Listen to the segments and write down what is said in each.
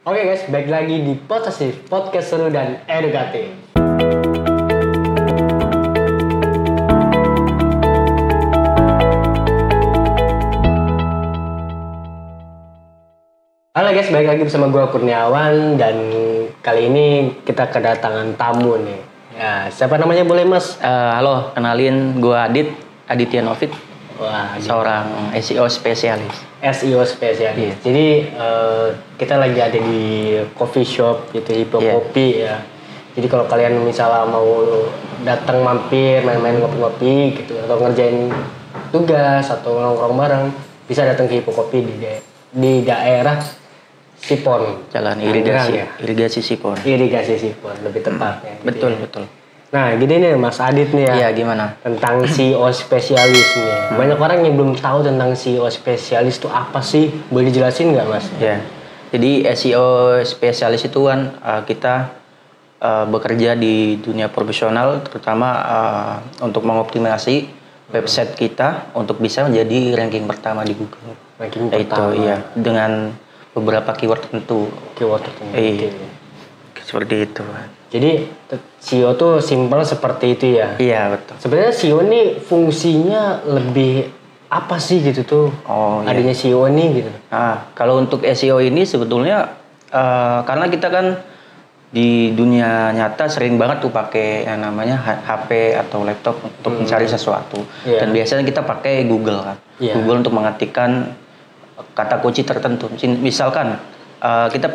Oke guys, balik lagi di Posesif, podcast seru dan edukatif. Halo guys, balik lagi bersama gue Kurniawan. Dan kali ini kita kedatangan tamu nih. Ya, siapa namanya boleh mas? Halo, kenalin gue Aditya Novit. Wah, seorang SEO spesialis. SEO spesialis. Yeah. Jadi kita lagi ada di coffee shop gitu, Hippo Kopi ya. Jadi kalau kalian misalnya mau datang mampir, main-main ngopi-ngopi gitu, atau ngerjain tugas atau nongkrong bareng, bisa datang ke Hippo Kopi di daerah Sipon. Jalan irigasi, ya? irigasi Sipon. Irigasi Sipon, lebih tepatnya. Betul, gitu ya. betul. Nah, gini nih Mas Adit nih ya. Iya, gimana? Tentang SEO spesialis nih. Banyak orang yang belum tahu tentang SEO spesialis itu apa sih? Boleh dijelasin nggak Mas? Ya. Jadi SEO spesialis itu kan kita bekerja di dunia profesional, terutama untuk mengoptimasi website kita untuk bisa menjadi ranking pertama di Google. Ranking pertama. Itu iya, dengan beberapa keyword tertentu. Keyword tertentu. Iya. Seperti itu. Jadi SEO tuh simpel seperti itu ya? Iya, betul. Sebenarnya SEO ini fungsinya lebih apa sih gitu tuh? Oh, iya. Adanya SEO ini gitu. Nah, kalau untuk SEO ini sebetulnya karena kita kan di dunia nyata sering banget tuh pakai yang namanya HP atau laptop untuk mencari sesuatu. Yeah. Dan biasanya kita pakai Google kan. Yeah. Google untuk mengetikkan kata kunci tertentu. Misalkan kita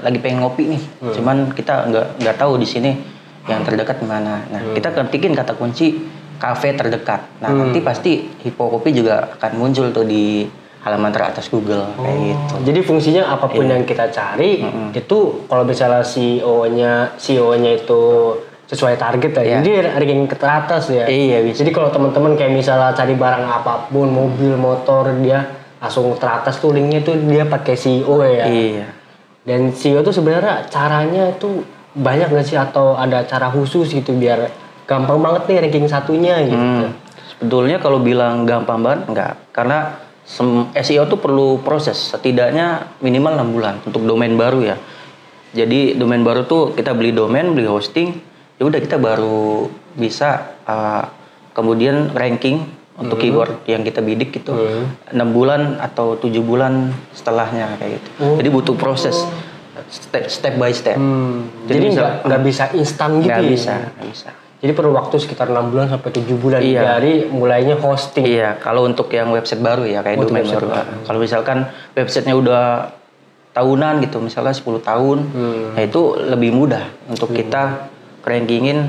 lagi pengen ngopi nih, cuman kita nggak tahu di sini yang terdekat di mana. Nah, kita ketikin kata kunci kafe terdekat. Nah, nanti pasti Hippo Kopi juga akan muncul tuh di halaman teratas Google kayak gitu. Jadi fungsinya apapun yang kita cari itu kalau misalnya CEO-nya itu sesuai target ya. Jadi ranking ke teratas ya. Iya, bisa. Jadi kalau teman-teman kayak misalnya cari barang apapun, mobil, motor, dia langsung teratas tuh linknya tuh dia pakai SEO ya. Iya. Dan SEO tuh sebenarnya caranya tuh banyak nggak sih atau ada cara khusus gitu biar gampang banget nih ranking satunya gitu. Sebetulnya kalau bilang gampang banget enggak, karena SEO tuh perlu proses setidaknya minimal 6 bulan untuk domain baru ya. Jadi domain baru tuh kita beli domain, beli hosting, ya udah kita baru bisa kemudian ranking untuk keyword yang kita bidik gitu 6 bulan atau 7 bulan setelahnya kayak gitu. Jadi butuh proses step by step. Jadi nggak bisa instan gitu. Nggak ya? bisa. Jadi perlu waktu sekitar 6 bulan sampai 7 bulan Iya. dari mulainya hosting. Iya, kalau untuk yang website baru ya kayak domain baru. Kalau misalkan websitenya udah tahunan gitu, misalnya 10 tahun, nah itu lebih mudah untuk kita rankingin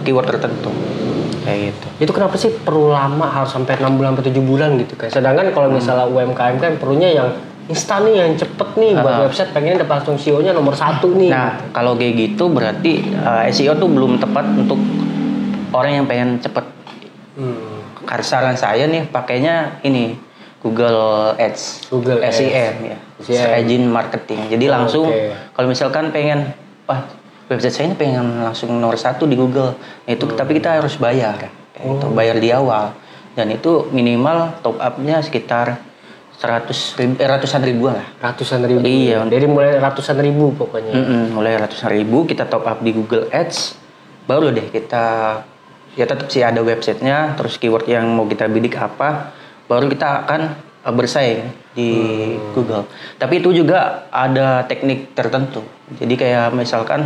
keyword tertentu. Kayak gitu. Itu kenapa sih perlu lama harus sampai 6 bulan atau 7 bulan gitu kan? Sedangkan kalau misalnya UMKM kan perlunya yang instan nih, yang cepet nih buat website pengen dapat langsung SEO-nya nomor 1 nih. Nah, kalau kayak gitu berarti SEO tuh belum tepat untuk orang yang pengen cepet. Saran saya nih pakainya ini Google Ads, Google Ads. SEM ya, Search Engine Marketing. Jadi langsung kalau misalkan pengen, website saya ini pengen langsung nomor 1 di Google, itu tapi kita harus bayar, itu bayar di awal, dan itu minimal top up-nya sekitar ratusan ribuan lah. Ratusan ribu. Iya. Jadi mulai ratusan ribu pokoknya. Mulai ratusan ribu kita top up di Google Ads, baru deh kita ya tetap sih ada websitenya, terus keyword yang mau kita bidik apa, baru kita akan bersaing di Google. Tapi itu juga ada teknik tertentu. Jadi kayak misalkan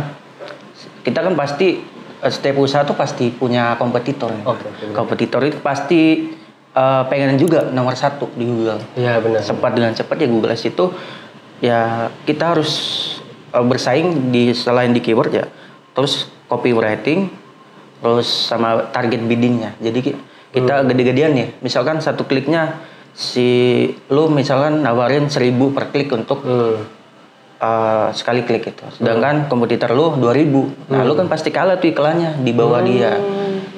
kita kan pasti setiap usaha tuh pasti punya kompetitor. Kompetitor itu pasti pengen juga nomor 1 di Google. Iya benar. Dengan cepat ya Google Ads itu ya kita harus bersaing selain di keyword ya, terus copywriting, terus sama target biddingnya. Jadi kita gede-gedean nih. Misalkan satu kliknya lu misalkan nawarin 1.000 per klik untuk sekali klik itu. Sedangkan kompetitor lu 2.000. Nah, lu kan pasti kalah tuh iklannya di bawah dia.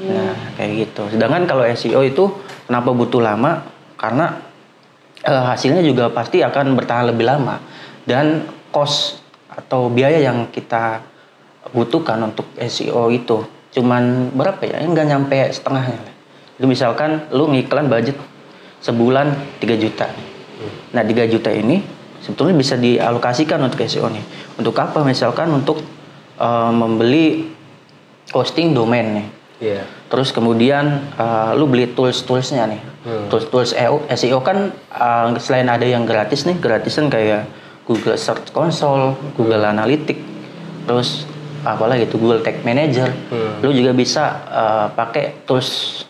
Nah, kayak gitu. Sedangkan kalau SEO itu kenapa butuh lama? Karena hasilnya juga pasti akan bertahan lebih lama. Dan cost atau biaya yang kita butuhkan untuk SEO itu cuman berapa ya? Nggak nyampe setengahnya. Jadi misalkan lu ngiklan budget sebulan 3 juta. Nah 3 juta ini sebetulnya bisa dialokasikan untuk SEO nih. Untuk apa? Misalkan untuk membeli hosting domain nih. Iya. Terus kemudian lu beli toolsnya nih. Tools SEO kan selain ada yang gratis nih, gratisan kayak Google Search Console, Google Analytics, terus apalagi itu Google Tag Manager. Lu juga bisa pakai tools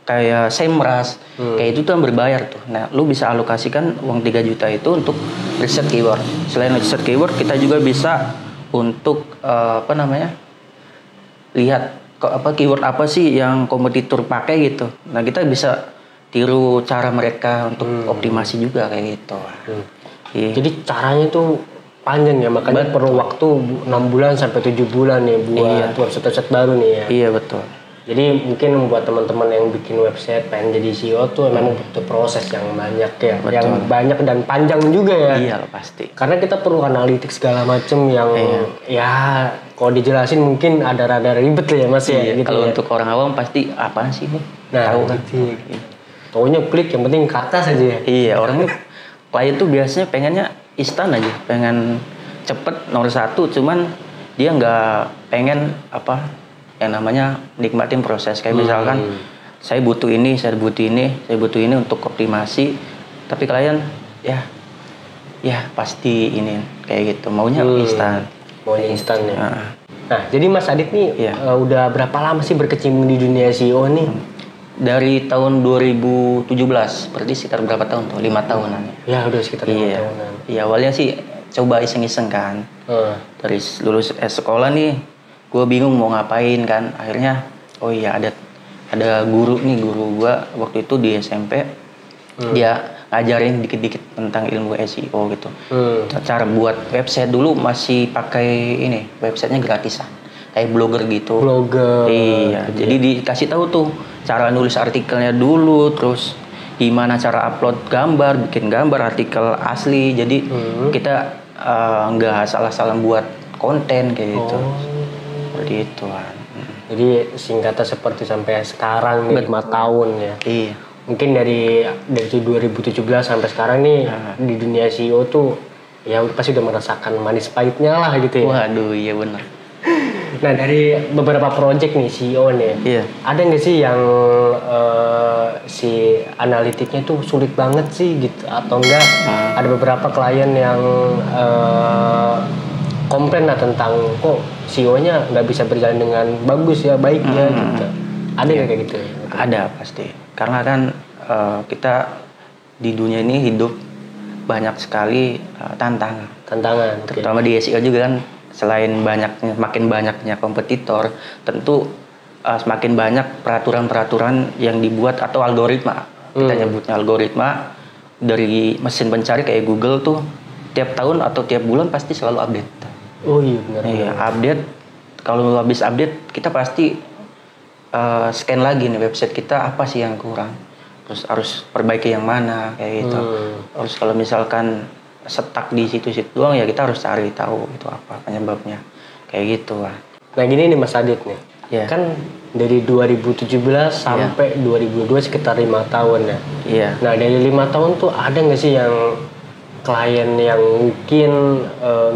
kayak SEMrush, kayak itu tuh yang berbayar tuh. Nah, lu bisa alokasikan uang 3 juta itu untuk riset keyword. Selain riset keyword, kita juga bisa untuk lihat keyword apa sih yang kompetitor pakai gitu. Nah, kita bisa tiru cara mereka untuk optimasi juga kayak gitu. Iya. Jadi caranya tuh panjang ya, makanya perlu waktu 6 bulan sampai 7 bulan nih buat website baru nih ya. Iya, betul. Jadi mungkin buat teman-teman yang bikin website pengen jadi SEO tuh memang butuh proses yang banyak ya, yang banyak dan panjang juga ya. Iya, pasti. Karena kita perlu analitik segala macam yang ya kalau dijelasin mungkin ada rada ribet lah ya Mas ya. Gitu kalau ya. untuk orang awam pasti apaan sih ini? Nah, ngerti. Taunya klik yang penting ke atas aja ya. Iya, orang klien tuh biasanya pengennya instan aja, pengen cepet nomor 1, cuman dia nggak pengen yang namanya nikmatin proses. Kayak misalkan saya butuh ini untuk optimasi, tapi klien ya pasti ini kayak gitu, maunya instan. Maunya instan ya. Nah, jadi Mas Adit nih udah berapa lama sih berkecimpung di dunia SEO nih? Dari tahun 2017, berarti sekitar berapa tahun tuh? 5 tahunan ya? Ya udah sekitar 5 tahunan. Iya, awalnya sih coba iseng-iseng kan. Dari lulus sekolah nih, gue bingung mau ngapain kan. Akhirnya, ada guru gue waktu itu di SMP. Dia ngajarin dikit-dikit tentang ilmu SEO gitu. Cara buat website dulu masih pakai ini, websitenya gratisan. Kayak blogger gitu. Iya, jadi dikasih tahu tuh cara nulis artikelnya dulu, terus gimana cara upload gambar, bikin gambar artikel asli. Jadi kita nggak salah-salah buat konten kayak gitu. Seperti itu kan. Jadi singkatnya seperti sampai sekarang nih 5 tahun ya. Iya. Mungkin dari 2017 sampai sekarang nih di dunia SEO tuh ya pasti udah merasakan manis pahitnya lah gitu ya. Waduh, iya benar. Nah, dari beberapa project nih SEO nih, ada nggak sih yang si analitiknya tuh sulit banget sih gitu, atau enggak ada beberapa klien yang komplain lah tentang kok SEO-nya nggak bisa berjalan dengan bagus ya, baiknya gitu. Ada nggak kayak gitu? Ada pasti, karena kan kita di dunia ini hidup banyak sekali tantangan, terutama di SEO juga kan. Selain makin banyaknya kompetitor, tentu semakin banyak peraturan-peraturan yang dibuat atau algoritma. Kita nyebutnya algoritma dari mesin pencari kayak Google tuh tiap tahun atau tiap bulan pasti selalu update. Oh iya benar. Iya, update. Kalau habis update kita pasti scan lagi nih website kita apa sih yang kurang. Terus harus perbaiki yang mana kayak gitu. Terus kalau misalkan stuck di situ-situ doang ya kita harus cari tahu itu apa penyebabnya kayak gitu lah. Nah gini nih Mas Adit nih, kan dari 2017 sampai 2022 sekitar 5 tahun ya. Nah dari 5 tahun tuh ada nggak sih yang klien yang mungkin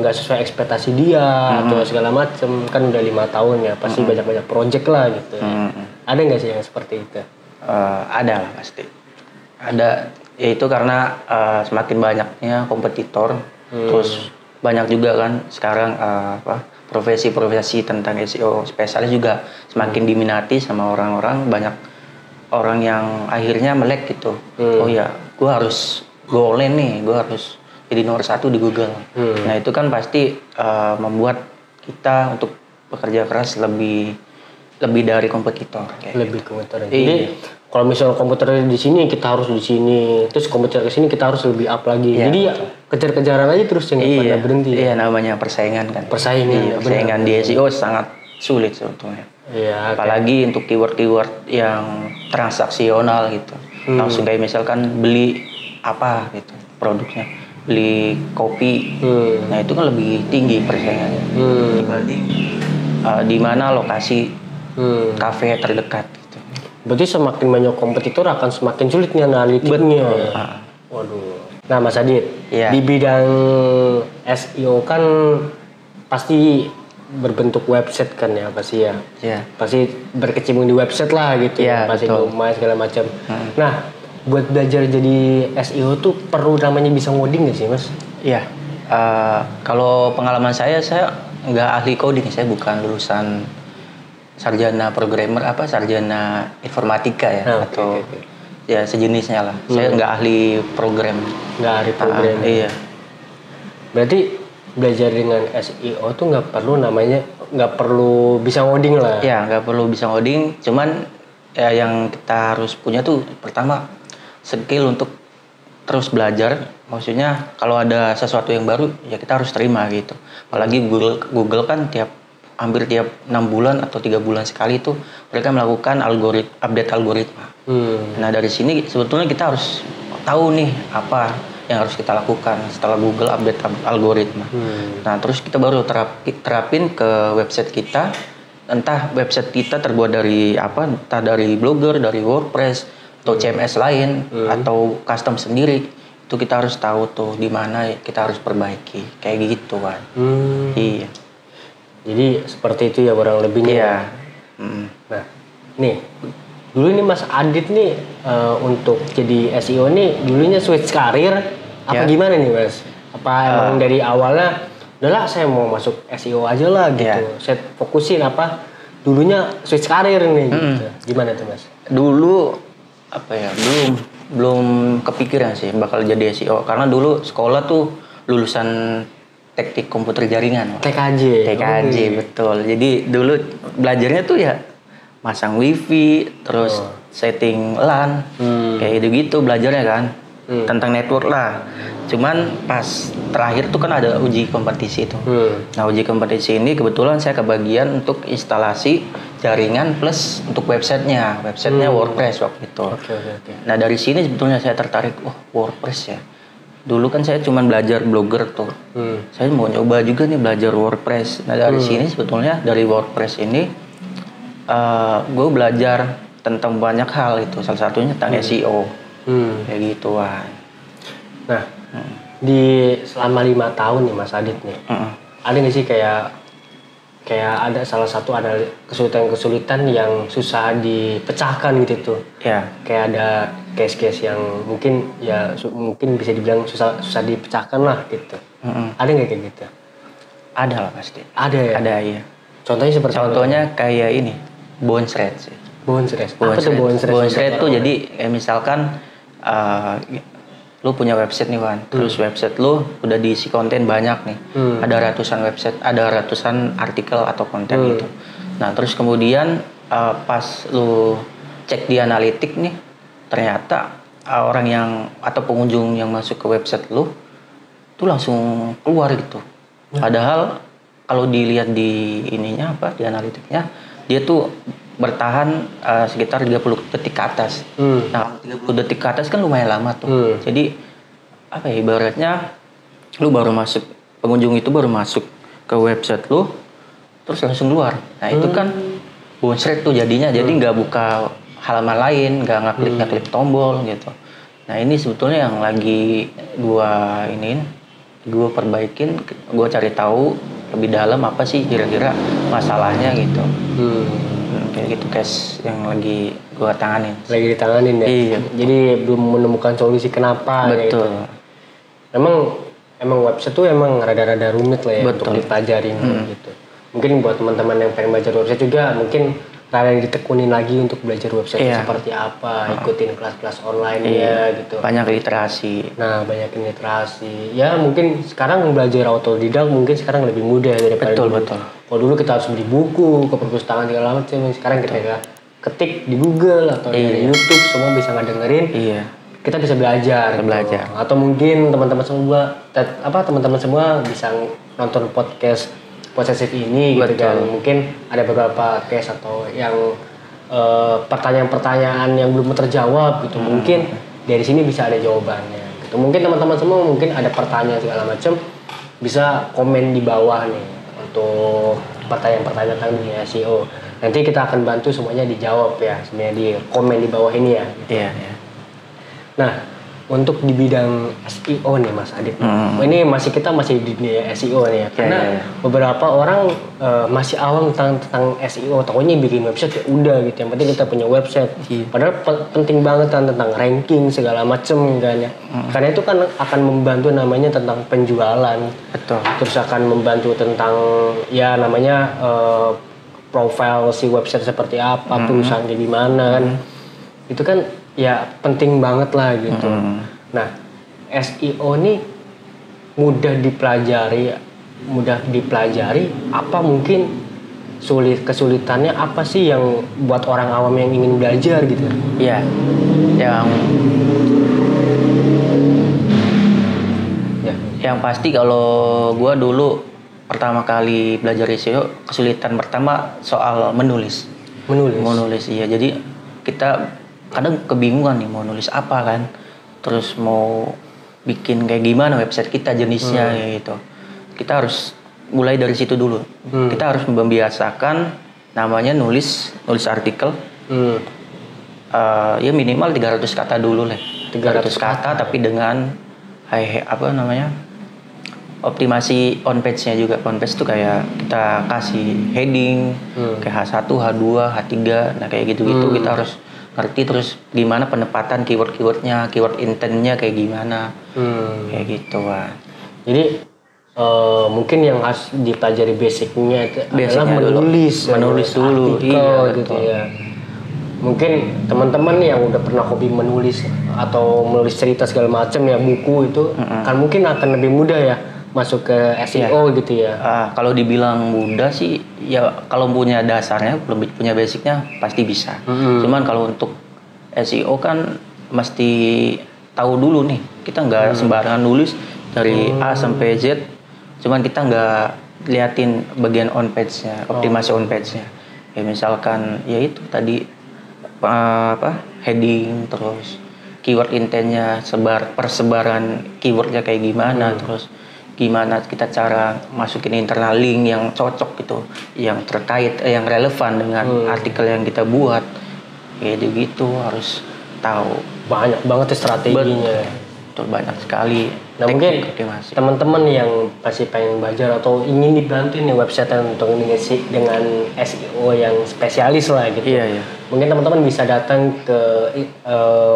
nggak sesuai ekspektasi dia atau segala macem, kan udah 5 tahun ya pasti banyak-banyak project lah gitu. Ada nggak sih yang seperti itu? Ada lah pasti. Ada. Ya itu karena semakin banyaknya kompetitor, terus banyak juga kan sekarang profesi-profesi tentang SEO spesialis juga semakin diminati sama orang-orang. Banyak orang yang akhirnya melek gitu. Oh ya, gue harus go online nih, gue harus jadi nomor 1 di Google. Nah itu kan pasti membuat kita untuk bekerja keras lebih dari kompetitor. Lebih kompetitor. Jadi kalau misalnya komputer di sini kita harus di sini, terus komputer ke sini kita harus lebih up lagi. Jadi ya kejar-kejaran aja terus jangan pernah berhenti. Iya, namanya persaingan kan. Persaingan di SEO sangat sulit sebetulnya. Apalagi untuk keyword-keyword yang transaksional gitu. Langsung kayak misalkan beli apa gitu produknya, beli kopi. Nah itu kan lebih tinggi persaingannya dibanding di mana lokasi kafe terdekat. Berarti semakin banyak kompetitor akan semakin sulit nih analitiknya. Waduh. Nah Mas Adit, di bidang SEO kan pasti berbentuk website kan ya pasti ya. Pasti berkecimpung di website lah gitu. Pasti domain segala macam. Nah buat belajar jadi SEO tuh perlu namanya bisa ngoding nggak sih Mas? Iya. Kalau pengalaman saya nggak ahli coding, saya bukan lulusan sarjana programmer sarjana informatika ya atau ya sejenisnya lah. Saya nggak ahli program. Nggak ahli program. Iya. Berarti belajar dengan SEO tuh nggak perlu bisa ngoding lah. Ya nggak perlu bisa ngoding. Cuman ya yang kita harus punya tuh pertama skill untuk terus belajar. Maksudnya kalau ada sesuatu yang baru ya kita harus terima gitu. Apalagi Google kan hampir tiap 6 bulan atau 3 bulan sekali itu mereka melakukan update algoritma. Nah dari sini sebetulnya kita harus tahu nih apa yang harus kita lakukan setelah Google update algoritma. Nah terus kita baru terapin ke website kita. Entah website kita terbuat dari apa, entah dari Blogger, dari WordPress atau CMS lain atau custom sendiri. Itu kita harus tahu tuh di mana kita harus perbaiki kayak gitu kan. Iya. Jadi seperti itu ya kurang lebihnya. Iya. Nah, nih dulu ini Mas Adit nih untuk jadi SEO nih dulunya switch karir apa gimana nih Mas? Apa emang dari awalnya udahlah saya mau masuk SEO aja lah gitu. Saya fokusin dulunya switch karir nih gitu. Gimana tuh Mas? Dulu belum kepikiran sih bakal jadi SEO karena dulu sekolah tuh lulusan teknik komputer jaringan. TKJ betul. Jadi dulu belajarnya tuh ya masang wifi, terus setting LAN, kayak gitu belajarnya kan. Tentang network lah. Cuman pas terakhir tuh kan ada uji kompetisi itu. Nah uji kompetisi ini kebetulan saya kebagian untuk instalasi jaringan plus untuk websitenya WordPress waktu itu. Nah dari sini sebetulnya saya tertarik, WordPress ya. Dulu kan saya cuma belajar Blogger tuh. Saya mau nyoba juga nih belajar WordPress. Nah dari sini sebetulnya dari WordPress ini gue belajar tentang banyak hal itu. Salah satunya tentang SEO. Kayak gituan. Nah di selama 5 tahun nih Mas Adit nih, ada nggak sih kayak ada salah satu ada kesulitan yang susah dipecahkan gitu tuh? Kayak ada case-case yang mungkin bisa dibilang susah dipecahkan lah gitu. Ada nggak kayak gitu? Ada lah pasti. Ada ya? Ada iya. Contohnya kayak ini, bounce rate sih. Bounce rate. Apa tuh bounce rate? Bounce rate tuh jadi misalkan lu punya website nih kan, terus website lu udah diisi konten banyak nih, ada ratusan website, ada ratusan artikel atau konten gitu. Nah terus kemudian pas lu cek di analitik nih, ternyata orang yang atau pengunjung yang masuk ke website lu tuh langsung keluar gitu. Padahal kalau dilihat di di analitiknya dia tuh bertahan sekitar 30 detik ke atas. Nah, 30 detik ke atas kan lumayan lama tuh. Jadi ibaratnya lu pengunjung itu baru masuk ke website lu terus langsung keluar. Nah, itu kan bounce rate tuh jadinya. Jadi nggak buka halaman lain, nggak ngeklik tombol gitu. Nah, ini sebetulnya yang lagi gue perbaikin, gue cari tahu lebih dalam apa sih kira-kira masalahnya gitu. Kayak gitu case yang lagi gue tanganin. Lagi ditanganin ya? Iya. Jadi belum menemukan solusi kenapa. Betul. Gitu. Emang website tuh emang rada-rada rumit lah ya. Betul. Untuk dipelajarin gitu. Mungkin buat teman-teman yang pengen belajar website juga mungkin rada ditekunin lagi untuk belajar website seperti apa, ikutin kelas-kelas online gitu. Banyak literasi. Nah, banyakin literasi. Ya mungkin sekarang belajar autodidak mungkin sekarang lebih mudah daripada dulu. Betul. Kalau dulu kita harus beli buku ke perpustakaan segala macam, sekarang kita ketik di Google atau di YouTube semua bisa ngedengerin. Kita bisa belajar. Atau mungkin teman-teman semua bisa nonton podcast posesif ini gitu kan. Mungkin ada beberapa case atau yang pertanyaan-pertanyaan yang belum terjawab gitu. Mungkin dari sini bisa ada jawabannya gitu. Mungkin teman-teman semua mungkin ada pertanyaan segala macam bisa komen di bawah nih untuk pertanyaan-pertanyaan tentang dunia SEO. Nanti kita akan bantu semuanya dijawab ya sebenarnya di komen di bawah ini ya. Iya. Nah, untuk di bidang SEO nih Mas Adit. Ini kita masih di dunia SEO nih ya. Karena beberapa orang masih awam tentang SEO. Takutnya bikin website ya udah gitu. Yang penting kita punya website. Padahal penting banget kan tentang ranking segala macem kan ya. Karena itu kan akan membantu namanya tentang penjualan. Betul. Terus akan membantu tentang ya namanya profile si website seperti apa, perusahaan kayak gimana kan. Itu kan ya penting banget lah gitu. Nah, SEO ini mudah dipelajari. Apa mungkin kesulitannya apa sih yang buat orang awam yang ingin belajar gitu? Iya, yang pasti kalau gue dulu pertama kali belajar SEO, kesulitan pertama soal menulis. Iya, jadi kita kadang kebingungan nih mau nulis apa kan, terus mau bikin kayak gimana website kita jenisnya gitu. Kita harus mulai dari situ dulu. Kita harus membiasakan namanya nulis artikel. Ya minimal 300 kata dulu lah. 300 kata tapi dengan optimasi on page-nya juga. On page tuh kayak kita kasih heading kayak H1, H2, H3. Nah kayak gitu-gitu kita harus ngerti, terus gimana penempatan keyword-keywordnya, keyword intent-nya kayak gimana, kayak gitu Wah. Jadi mungkin yang harus dipelajari basicnya adalah menulis dulu, artikel gitu ya. Mungkin teman-teman yang udah pernah hobi menulis atau menulis cerita segala macam ya, buku itu kan mungkin akan lebih mudah ya masuk ke SEO gitu ya. Kalau dibilang mudah sih ya, kalau punya dasarnya, punya basicnya pasti bisa. Cuman kalau untuk SEO kan mesti tahu dulu nih, kita nggak sembarangan nulis dari A sampai Z. Cuman kita nggak liatin bagian on page-nya, optimasi on page-nya. Ya misalkan ya itu tadi heading, terus keyword intent-nya, persebaran keywordnya kayak gimana, terus gimana kita cara masukin internal link yang cocok gitu, yang terkait, yang relevan dengan artikel yang kita buat. Kayak gitu harus tahu. Banyak banget strateginya. Betul, banyak sekali. Nah mungkin teman-teman yang pasti pengen belajar atau ingin dibantu nih website untuk mengisi dengan SEO yang spesialis lah gitu. Iya. Mungkin teman-teman bisa datang ke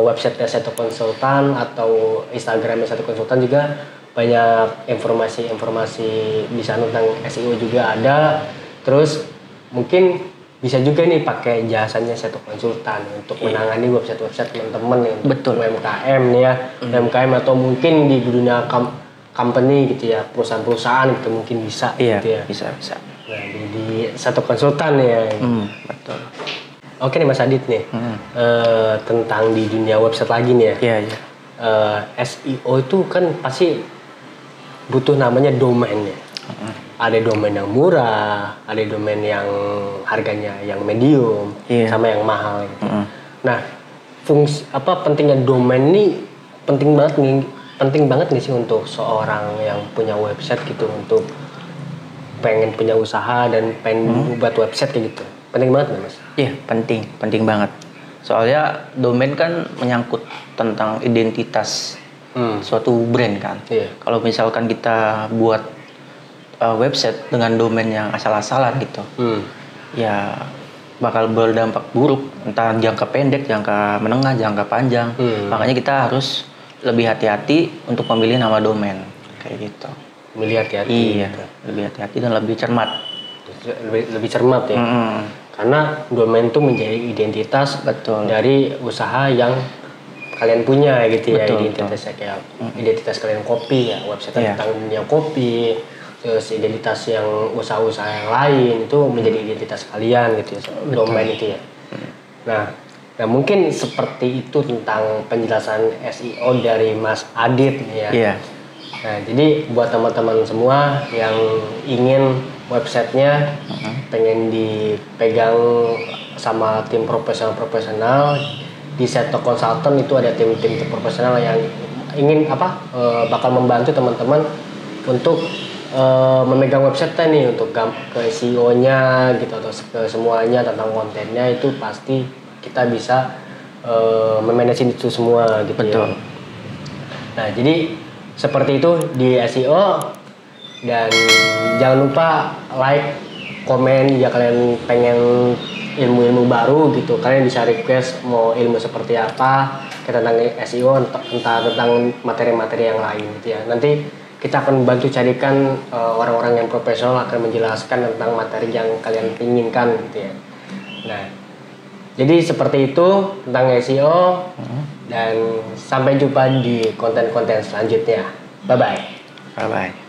website Seto Konsultan atau Instagram Seto Konsultan juga. Banyak informasi di sana tentang SEO juga ada. Terus mungkin bisa juga nih pakai jasanya Seto Konsultan untuk menangani website-website teman-teman yang UMKM nih ya, UMKM atau mungkin di dunia company gitu ya, perusahaan-perusahaan gitu mungkin bisa gitu ya. Bisa. Nah, di Seto Konsultan ya. Betul. Oke nih Mas Adit nih, tentang di dunia website lagi nih ya. Iya. SEO itu kan pasti butuh namanya domainnya. Ada domain yang murah, ada domain yang harganya yang medium, sama yang mahal gitu. Nah, pentingnya domain ini penting banget nih sih untuk seorang yang punya website gitu, untuk pengen punya usaha dan pengen buat website kayak gitu. Penting banget nggak Mas? Iya, penting banget. Soalnya domain kan menyangkut tentang identitas suatu brand kan. Kalau misalkan kita buat website dengan domain yang asal-asalan gitu, ya bakal berdampak buruk, entah jangka pendek, jangka menengah, jangka panjang. Makanya kita harus lebih hati-hati untuk memilih nama domain kayak gitu. Lebih hati-hati. Iya, gitu. Lebih hati-hati dan lebih cermat. Lebih cermat ya. Karena domain itu menjadi identitas dari usaha yang kalian punya gitu ya. Identitasnya kayak identitas kalian kopi ya, website tentang dunia kopi, terus identitas yang usaha-usaha yang lain itu menjadi identitas kalian gitu ya, domain itu ya. Nah mungkin seperti itu tentang penjelasan SEO dari Mas Adit ya. Nah jadi buat teman-teman semua yang ingin websitenya pengen dipegang sama tim profesional di Seto Konsultan, itu ada tim profesional yang ingin bakal membantu teman-teman untuk memegang website nih, untuk ke SEO-nya gitu atau ke semuanya tentang kontennya. Itu pasti kita bisa memanage itu semua gitu. Betul. Ya. Nah, jadi seperti itu di SEO, dan jangan lupa like, komen jika kalian pengen ilmu-ilmu baru gitu. Kalian bisa request mau ilmu seperti apa tentang SEO, entah tentang materi-materi yang lain gitu ya. Nanti kita akan bantu carikan orang-orang yang profesional akan menjelaskan tentang materi yang kalian inginkan gitu ya. Nah, jadi seperti itu tentang SEO, dan sampai jumpa di konten-konten selanjutnya. Bye-bye. Bye-bye.